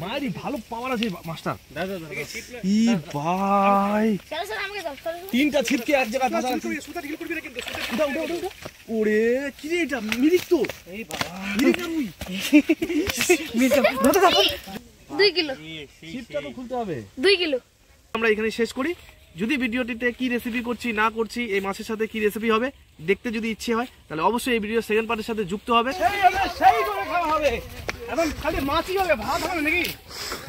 মারি ভালো পাওয়ার আছে মাস্টার। ই ভাই তিনটা ছিপকে এক জায়গায় ভাজা আছে। ওরে কি রে এটা মিরিক তো। এই বাবা মিরিক না রুই। মিরিক 2 কিলো। ছিপটা তো খুলতে হবে 2 কিলো। আমরা এখানে শেষ করি। যদি ভিডিওটিতে কি রেসিপি করছি না করছি, এই মাছের সাথে কি রেসিপি হবে দেখতে যদি ইচ্ছে হয় তাহলে অবশ্যই এই ভিডিও সেকেন্ড পার্টের সাথে যুক্ত হবে। সেই করে খাওয়া হবে। এখন খালি মাছই হবে, ভাত হবে নাকি?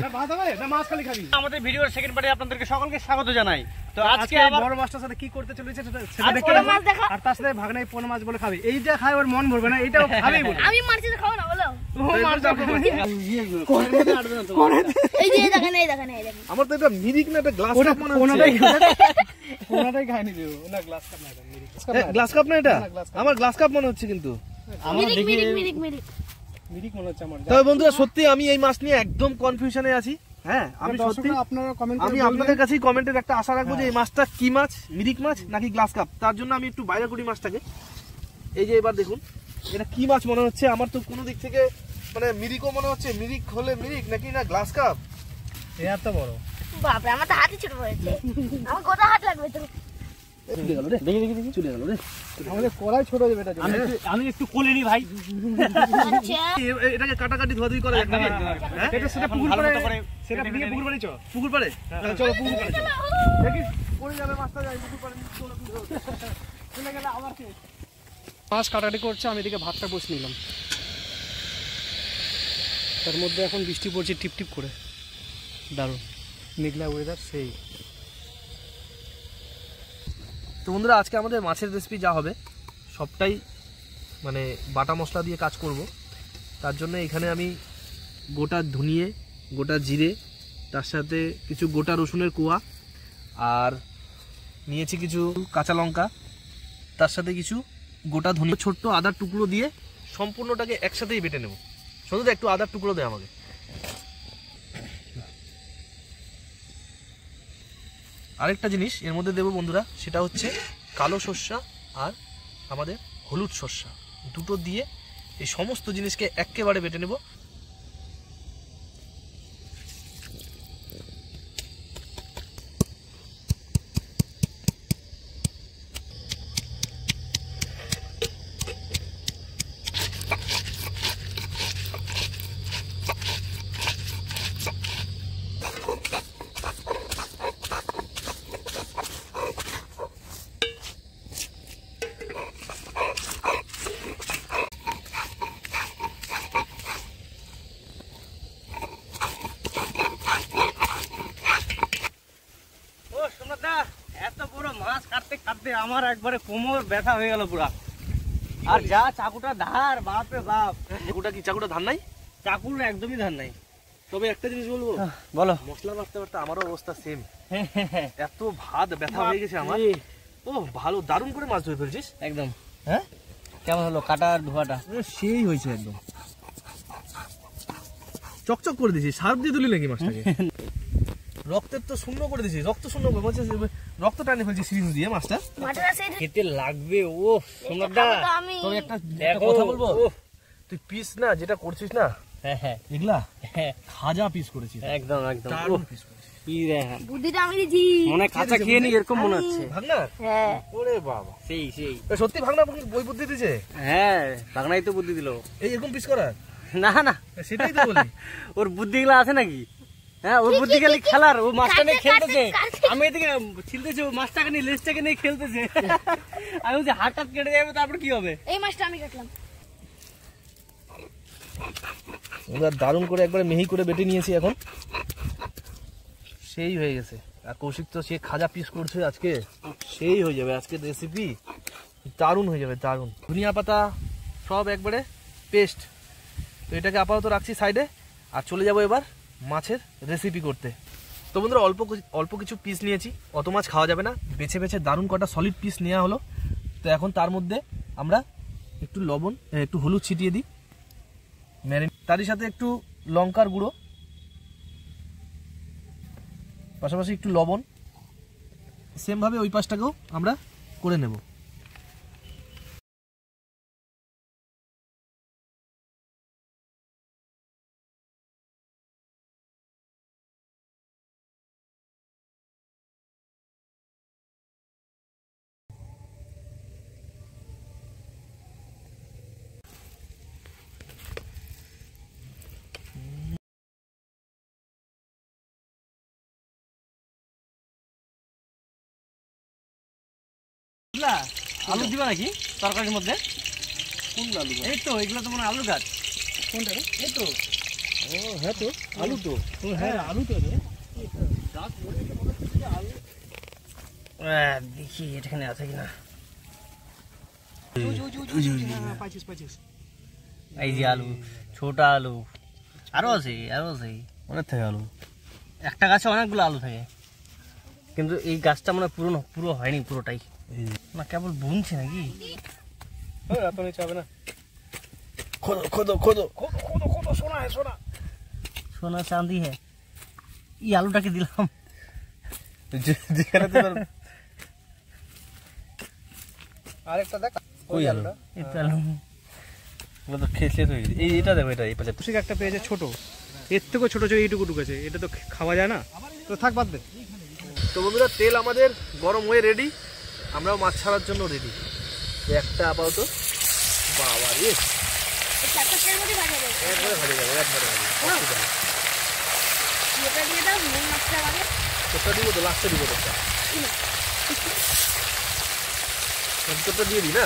না ভাত হবে না মাছ খালি খাবি? আমাদের ভিডিওর সেকেন্ড পার্টে আপনাদেরকে সকলকে স্বাগত জানাই। তো আজকে বড় মাছটার সাথে কি করতে চলেছে সেটা দেখতে হবে। আর তার সাথে ভাগনাই পোনা মাছ বলে খাবে। এইটা খায় ওর মন ভরবে না, এইটাও খাবেই বলে। আমি মারছি তো খাও না বলো। ও মার দাও। এই যে দেখেন এই দেখেন এই দেখেন। আমার তো এটা মিরিক না, এটা গ্লাস কাপ মনে হচ্ছে। কোনটাই খাইনি দেব। না গ্লাস কাপ না, এটা মিরিক। গ্লাস কাপ না এটা? আমার গ্লাস কাপ মনে হচ্ছে কিন্তু। আমার দেখি মিরিক মনে হচ্ছে আমার। তবে বন্ধুরা সত্যি আমি এই মাছ নিয়ে একদম কনফিউশনে আছি। হ্যাঁ আমি সত্যি আপনারা কমেন্ট করে আমি আপনাদের কাছেই কমেন্টের একটা আশা রাখবো যে এই মাছটা কি মাছ, মিরিক মাছ নাকি গ্লাস কাপ। তার জন্য আমি একটু বাইরে করি মাছটাকে। এই যে এবার দেখুন এটা কি মাছ মনে হচ্ছে। আমার তো কোনো দিক থেকে মানে মিরিকও মনে হচ্ছে। মিরিক হলে মিরিক নাকি না গ্লাস কাপ? এত বড় বাপরে, আমার তো হাতই ছোট হয়েছে। আমার গোটা হাত লাগবে তো। চলে গেল রে, দেখি দেখি চলে গেল রে। আমাদের কড়াই ছোট হয়ে যাবে এটা। আমি একটু কোলে নি ভাই। আচ্ছা এটাকে কাটাকাটি ধোয়াধুয়ি করে একটা না। হ্যাঁ এটা সেটা পুকুর পাড়ে, সেটা দিয়ে পুকুর পাড়ে চল। পুকুর পাড়ে চলো, পুকুর পাড়ে চলো। দেখি পড়ে যাবে মাছটা, যাই পুকুর পাড়ে চলো। চলে গেলে আবার কি মাছ কাটাকাটি করছে, আমি এদিকে ভাতটা বসে নিলাম। তার মধ্যে এখন বৃষ্টি পড়ছে টিপ টিপ করে, দারুণ মেঘলা ওয়েদার সেই। তো বন্ধুরা আজকে আমাদের মাছের রেসিপি যা হবে সবটাই মানে বাটা মশলা দিয়ে কাজ করব। তার জন্য এখানে আমি গোটা ধনিয়ে, গোটা জিরে, তার সাথে কিছু গোটা রসুনের কোয়া, আর নিয়েছি কিছু কাঁচা লঙ্কা, তার সাথে কিছু গোটা ধনিয়া, ছোট্ট আদার টুকরো দিয়ে সম্পূর্ণটাকে একসাথেই বেটে নেব। শুধু একটু আদার টুকরো দেয় আমাকে। আরেকটা জিনিস এর মধ্যে দেবো বন্ধুরা, সেটা হচ্ছে কালো সর্ষা আর আমাদের হলুদ সর্ষা, দুটো দিয়ে এই সমস্ত জিনিসকে একেবারে বেটে নেব। এত বড় মাছ কাটতে কাটতে আমার একবারে কোমর ব্যথা হয়ে গেল পুরা। আর যা চাকুটা ধার, বাপ রে বাপ। চাকুটা কি চাকুটা ধার নাই? চাকুর একদমই ধার নাই। তবে একটা জিনিস বলবো, বলো। মশলা বাটতে বাটতে আমারও অবস্থা সেম। এত ভাত ব্যথা হয়ে গেছে আমার। ও ভালো দারুণ করে মাছ ধরে ফেলছিস একদম। হ্যাঁ কেমন হলো কাটার ধোয়াটা? সেই হয়েছে একদম চকচক করে দিয়েছিস। সার্ফ দিয়ে তুলি নাকি মাছটাকে? রক্তের তো শূন্য করে দিয়েছি, রক্ত শূন্য রক্ত টানে ফেলছি সিরিঞ্জ দিয়ে মাছটা। খেতে লাগবে। ও সোনাদা তোর একটা কথা বলবো, তুই পিস না যেটা করছিস না, হ্যাঁ হ্যাঁ এগুলা খাজা পিস করেছিস একদম একদম। বুদ্ধিটা আমি দিয়েছি মনে কাঁচা খেয়ে নি এরকম মনে হচ্ছে। ভাগনা হ্যাঁ ওরে বাবা সেই সেই সত্যি ভাগনা বই বুদ্ধি দিয়েছে। হ্যাঁ ভাগনাই তো বুদ্ধি দিল এই এরকম পিস করার। না না সেটাই তো বলি, ওর বুদ্ধিগুলো আছে নাকি? হ্যাঁ ওর বুদ্ধি খালি খেলার, ও মাছটা নিয়ে খেলতেছে, আমি এদিকে ছিলতেছি, ও মাছটাকে নিয়ে লেজটাকে নিয়ে খেলতেছে। আমি বলছি হাত টাত কেটে যাবে তারপর কি হবে? এই মাছটা আমি কাটলাম। দারুণ করে একবারে মিহি করে বেটে নিয়েছি, এখন সেই হয়ে গেছে। আর কৌশিক তো সে খাজা পিস করছে আজকে, সেই হয়ে যাবে আজকে রেসিপি, দারুণ হয়ে যাবে দারুণ। ধনিয়া পাতা সব একবারে পেস্ট। তো এটাকে আপাতত রাখছি সাইডে, আর চলে যাবো এবার মাছের রেসিপি করতে। তো বন্ধুরা অল্প কিছু পিস নিয়েছি, অত মাছ খাওয়া যাবে না, বেছে বেছে দারুণ কটা সলিড পিস নেওয়া হলো। তো এখন তার মধ্যে আমরা একটু লবণ, একটু হলুদ ছিটিয়ে দিই তারই সাথে একটু লঙ্কার গুঁড়ো, পাশাপাশি একটু লবণ। সেমভাবে ওই পাশটাকেও আমরা করে নেব। আলু দিবা নাকি তরকারির মধ্যে? কোন আলু? এই তো এগুলো তো মনে আলু গাছ। কোনটা রে? এই তো। ও হ্যাঁ তো আলু তো। হ্যাঁ আলু তো রে। দেখি এখানে আছে কিনা। এই যে আলু, ছোট আলু, আরো আছে অনেক থাকে আলু। একটা গাছে অনেকগুলো আলু থাকে, কিন্তু এই গাছটা মানে পুরো হয়নি পুরোটাই, না কেবল বুনছে নাকি। সোনা চাঁদি হ্যাঁ। এই আলুটাকে দিলাম আরেকটা দেখ ওই আলুটা। তো খেয়ে হয়ে গেছে। এইটা দেখো, এটা এই পাশে একটা পেয়েছে ছোট, এর থেকেও ছোট ছোট এইটুকু ঢুকেছে, এটা তো খাওয়া যায় না, তো থাক বাদ দে। তো বন্ধুরা তেল আমাদের গরম হয়ে রেডি, আমরাও মাছ ছাড়ার জন্য রেডি। একটা আপাতত বাবা রে একবারে ভাজে যাবে, একবারে তোরটা দিব তো, লাস্টে দিব তোরটা, তোরটা দিয়ে দিই না।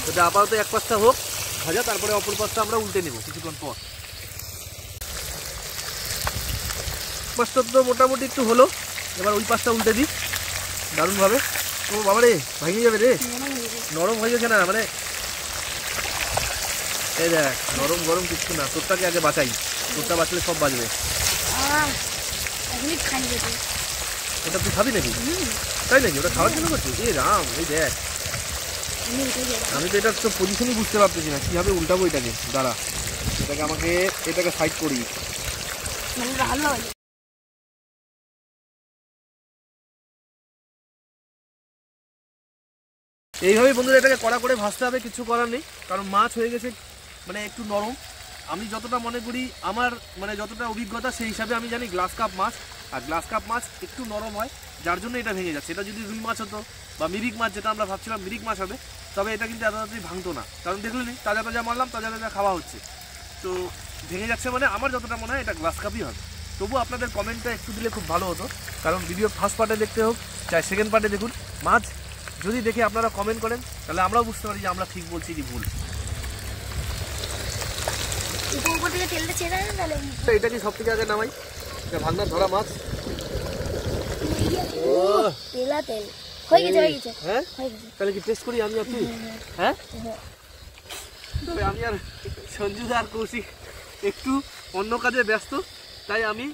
এটা আপাতত এক পাশটা হোক ভাজা, তারপরে অপর পাশটা আমরা উল্টে নিব কিছুক্ষণ পর। পাশটা তো মোটামুটি একটু হলো, এবার ওই পাশটা উল্টে দিই দারুণভাবে। ও বাবা রে ভাঙিয়ে যাবে রে, নরম হয়ে গেছে না, মানে এই দেখ নরম গরম কিছু না। তোরটাকে আগে বাঁচাই, তোরটা বাঁচলে সব বাজবে। ওটা তুই খাবি নাকি? তাই নাকি? ওটা খাওয়ার জন্য করছিস? এই রাম, এই দেখ আমি তো এটার তো পজিশনই বুঝতে পারতেছি না, কিভাবে উল্টাবো এটাকে। দাঁড়া, এটাকে সাইড করি। এইভাবে বন্ধুরা এটাকে কড়া করে ভাজতে হবে, কিছু করার নেই, কারণ মাছ হয়ে গেছে মানে একটু নরম। আমি যতটা মনে করি, আমার মানে যতটা অভিজ্ঞতা সেই হিসাবে আমি জানি গ্লাস কাপ মাছ, আর গ্লাস কাপ মাছ একটু নরম হয়, যার জন্য এটা ভেঙে যাচ্ছে। এটা যদি রুই মাছ হতো বা মিরিক মাছ, যেটা আমরা ভাবছিলাম মিরিক মাছ হবে, তবে এটা কিন্তু এত তাড়াতাড়ি ভাঙতো না, কারণ দেখলেনি তাজা তাজা মারলাম, তাজা তাজা খাওয়া হচ্ছে, তো ভেঙে যাচ্ছে। মানে আমার যতটা মনে হয় এটা গ্লাস কাপই হবে। তবু আপনাদের কমেন্টটা একটু দিলে খুব ভালো হতো, কারণ ভিডিও ফার্স্ট পার্টে দেখতে হোক চাই সেকেন্ড পার্টে দেখুন, মাছ যদি দেখে আপনারা কমেন্ট করেন তাহলে আমরাও বুঝতে পারি যে আমরা ঠিক বলছি কি ভুল। এটা কি সব থেকে আগে নামাই, এটা ভাঙনার ধরা মাছ। হ্যাঁ তাহলে কি টেস্ট করি আমি আর তুই? হ্যাঁ তবে আমি আর সঞ্জুদা আর কৌশিক একটু অন্য কাজে ব্যস্ত, তাই আমি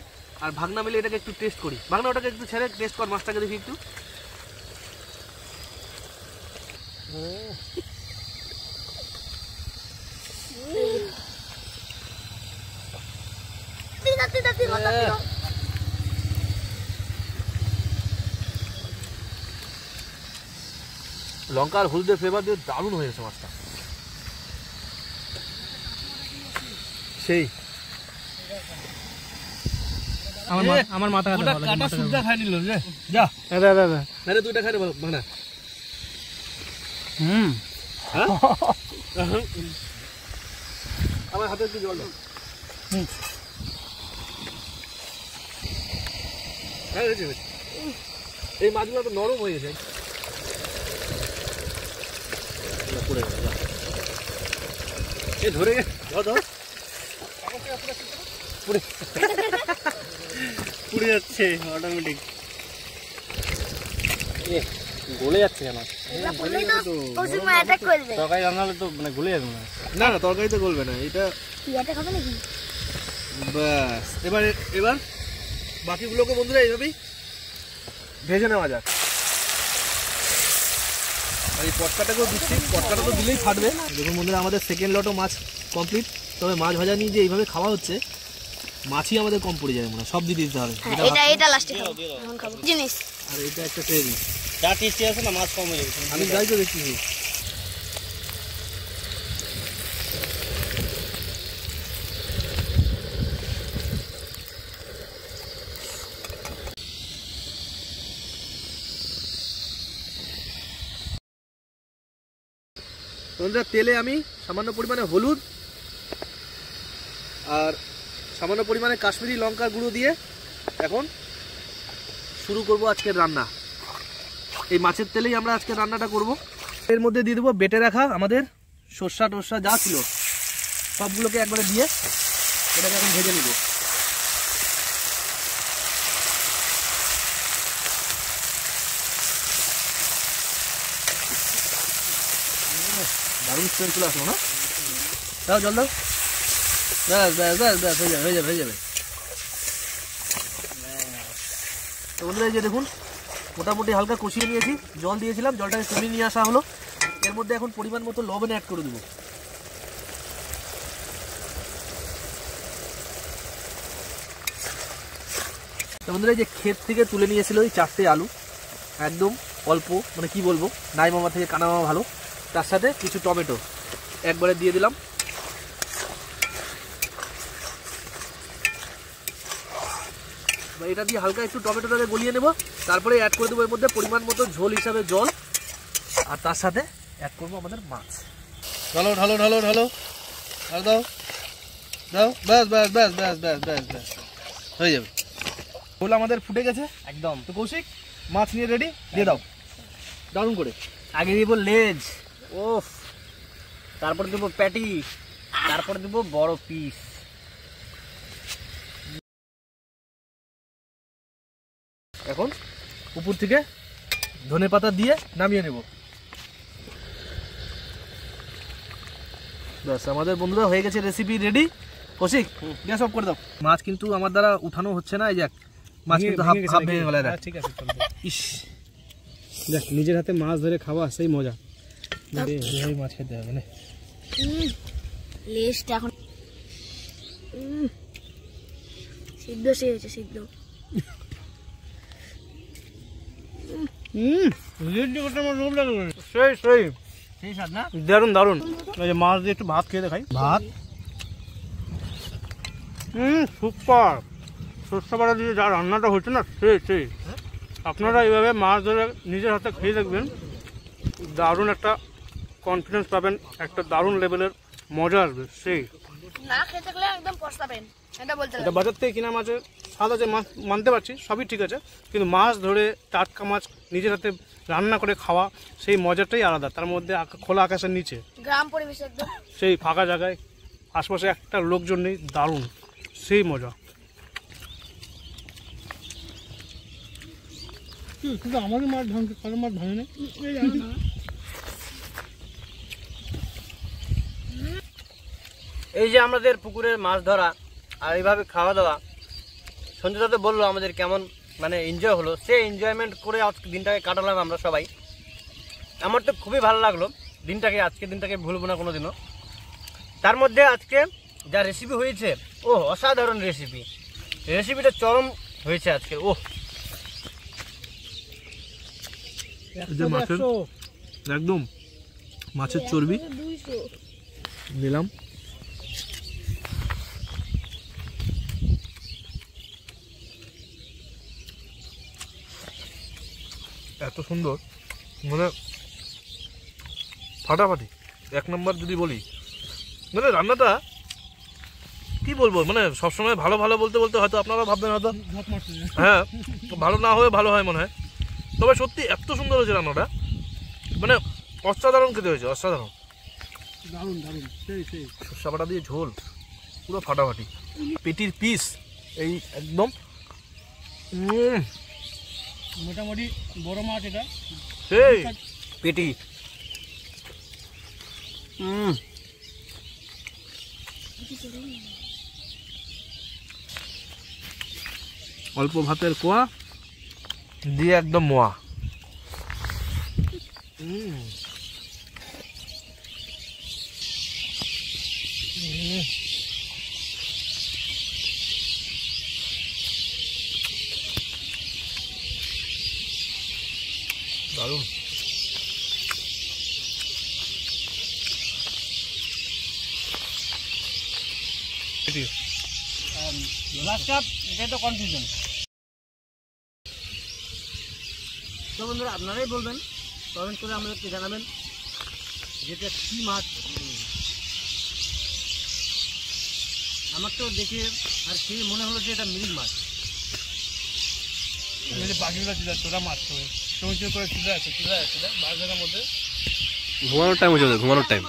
আর ভাগনা মিলে এটাকে একটু টেস্ট করি। ভাগনা ওটাকে একটু ছেড়ে টেস্ট কর মাছটাকে, দেখি একটু। লঙ্কা আর হলুদের ফ্লেভার দিয়ে দারুণ হয়ে গেছে মাছটা, সেই আমার মাথা কাটা সুদ্ধা খাই নিল রে। যা দাদা দাদা আরে দুইটা খাই রে ভাগনা। হ্যাঁ আমার হাতে একটু জল দাও। হ্যাঁ এই মাছগুলো তো নরম হয়ে গেছে, পড়ে গেল ধরে পুড়ে যাচ্ছে অটোমেটিক, গলে যাচ্ছে কেন? তরকারি রান্নালে তো মানে গলে যাবে না। না না তরকারি তো গলবে না, এটা ব্যাস। এবার বাকিগুলোকে বন্ধুরা এইভাবেই ভেজে নেওয়া যাক। আর এই পটকাটাকেও দিচ্ছি, পটকাটা তো দিলেই ফাটবে। দেখুন বন্ধুরা আমাদের সেকেন্ড লটও মাছ কমপ্লিট। তবে মাছ ভাজা নিয়ে যে এইভাবে খাওয়া হচ্ছে, মাছই আমাদের কম পড়ে যাবে মনে হয়, সব দিয়ে দিতে হবে। এটা লাস্টে খাবো জিনিস, আর এটা একটা ট্রেন যা টেস্টি আছে না, মাছ কম হয়ে যাবে। আমি যাই তো দেখছি। বন্ধুরা তেলে আমি সামান্য পরিমাণে হলুদ আর সামান্য পরিমাণে কাশ্মীরি লঙ্কার গুঁড়ো দিয়ে এখন শুরু করব আজকের রান্না। এই মাছের তেলেই আমরা আজকে রান্নাটা করব। এর মধ্যে দিয়ে দেবো বেটে রাখা আমাদের সর্ষা টর্ষা যা ছিল সবগুলোকে একবারে দিয়ে এটাকে এখন ভেজে নিব। দারুণ স্মেল চলে আসলো না? দাও জল দাও। ব্যাস ব্যাস ব্যাস ব্যাস হয়ে যাবে হয়ে যাবে হয়ে যাবে। তো বন্ধুরা এই যে দেখুন মোটামুটি হালকা কষিয়ে নিয়েছি, জল দিয়েছিলাম, জলটাকে কমিয়ে নিয়ে আসা হলো। এর মধ্যে এখন পরিমাণ মতো লবণ অ্যাড করে দেবো। তো বন্ধুরা এই যে ক্ষেত থেকে তুলে নিয়েছিল ওই 4টে আলু, একদম অল্প, মানে কি বলবো, নাই মামা থেকে কানা মামা ভালো। তার সাথে কিছু টমেটো একবারে দিয়ে দিলাম। এটা দিয়ে হালকা একটু টমেটোটাকে গলিয়ে নেব, তারপরে অ্যাড করে দেবো এর মধ্যে পরিমাণ মতো ঝোল হিসাবে জল, আর তার সাথে অ্যাড করবো আমাদের মাছ। ঢালো ঢালো ঢালো ঢালো আর দাও দাও, ব্যাস ব্যাস ব্যাস ব্যাস ব্যাস ব্যাস ব্যাস হয়ে যাবে। ঝোল আমাদের ফুটে গেছে একদম। তো কৌশিক মাছ নিয়ে রেডি, দিয়ে দাও দারুণ করে। আগে দিব লেজ, ওফ, তারপর দিব প্যাটি, তারপর দিব বড় পিস। এখন উপর থেকে ধনেপাতা দিয়ে নামিয়ে নেব। ব্যাস আমাদের বন্ধুরা হয়ে গেছে recipe ready. Kaushik gas off করে দাও। মাছ কিন্তু আমার দ্বারা উঠানো হচ্ছে না, এই যাক মাছ কিন্তু হাফ ভেঙে গেল। ঠিক আছে ইস, দেখ নিজের হাতে মাছ ধরে খাওয়া সেই মজা। মাছ খেতে হবে না, লেজটা এখন সিদ্ধ সে হয়েছে, সিদ্ধ। দারুন দারুন। মাছ দিয়ে একটু ভাত খেয়ে দেখাই। ভাত সুপার। সর্ষে বাটা দিয়ে যা রান্নাটা হচ্ছে না সেই আপনারা এইভাবে মাছ ধরে নিজের হাতে খেয়ে দেখবেন, দারুণ একটা কনফিডেন্স পাবেন, একটা দারুণ লেভেলের মজা আসবে। সেই না খেতে গেলে একদম পস্তাবেন, এটা বলতে এটা বাজার থেকে কিনা মাছের স্বাদ আছে, মাছ মানতে পারছি, সবই ঠিক আছে, কিন্তু মাছ ধরে টাটকা মাছ নিজের হাতে রান্না করে খাওয়া সেই মজাটাই আলাদা। তার মধ্যে খোলা আকাশের নিচে, গ্রাম পরিবেশ একদম, সেই ফাঁকা জায়গায়, আশপাশে একটা লোকজন নেই, দারুণ সেই মজা। কিন্তু আমারই মাছ ভাঙছে, কারো মাছ ভাঙে না। এই যে আমাদের পুকুরের মাছ ধরা আর এইভাবে খাওয়া দাওয়া, সঞ্জয় তো বললো আমাদের কেমন মানে এনজয় হলো, সেই এনজয়মেন্ট করে আজকে দিনটাকে কাটালাম আমরা সবাই। আমার তো খুবই ভালো লাগলো দিনটাকে, আজকে দিনটাকে ভুলবো না কোনোদিনও। তার মধ্যে আজকে যা রেসিপি হয়েছে, ও অসাধারণ রেসিপি, রেসিপিটা চরম হয়েছে আজকে। ও মাছের একদম মাছের চর্বি দিলাম, এত সুন্দর, মানে ফাটাফাটি এক নম্বর। যদি বলি মানে রান্নাটা কি বলবো, মানে সবসময় ভালো ভালো বলতে বলতে হয়তো আপনারা ভাববেন হয়তো হ্যাঁ ভালো না হয়ে ভালো হয় মনে হয়, তবে সত্যি এত সুন্দর হয়েছে রান্নাটা, মানে অসাধারণ খেতে হয়েছে, অসাধারণ। দারুণ দারুণ সেই সর্ষে বাটা দিয়ে ঝোল পুরো ফাটাফাটি, পেটির পিস এই একদম মোটামুটি বড় মাছ এটা, সেই পেটি। অল্প ভাতের কোয়া দিয়ে একদম মোয়া। দারুণ। লাস্ট কাপ, এটাই তো কনফিউশন। তো বন্ধুরা আপনারাই বলবেন, কমেন্ট করে আমাদেরকে জানাবেন যেটা কী মাছ। আমার তো দেখে আর খেয়ে মনে হলো যে এটা মিরিক মাছ। এই যে পাখিগুলো চলে আসছে, ওরা মারছে চৌচৌ করে চলে আসছে বাজারের মধ্যে। ঘুমানোর টাইম হচ্ছে, ঘুমানোর টাইম।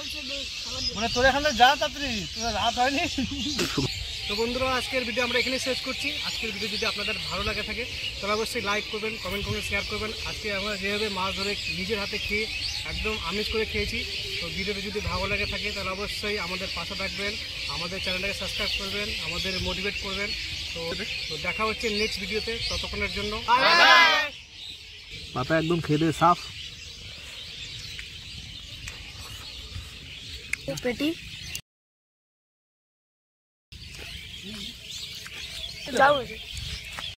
মানে তোর এখানে যা তাড়াতাড়ি, তোর রাত হয়নি। তো বন্ধুরা, আজকের ভিডিও আমরা এখানে শেষ করছি। আজকের ভিডিও যদি আপনাদের ভালো লাগে থাকে তাহলে অবশ্যই লাইক করবেন, কমেন্ট করবেন, শেয়ার করবেন। আজকে আমরা যেভাবে মাছ ধরে নিজের হাতে খেয়ে একদম আমিষ করে খেয়েছি। তো ভিডিওটা যদি ভালো লাগে থাকে তাহলে অবশ্যই আমাদের পাশে থাকবেন, আমাদের চ্যানেলটাকে সাবস্ক্রাইব করবেন, আমাদের মোটিভেট করবেন। তো দেখা হচ্ছে নেক্সট ভিডিওতে, ততক্ষণের জন্য পাতা একদম খেয়ে সাফ। পেটি যাও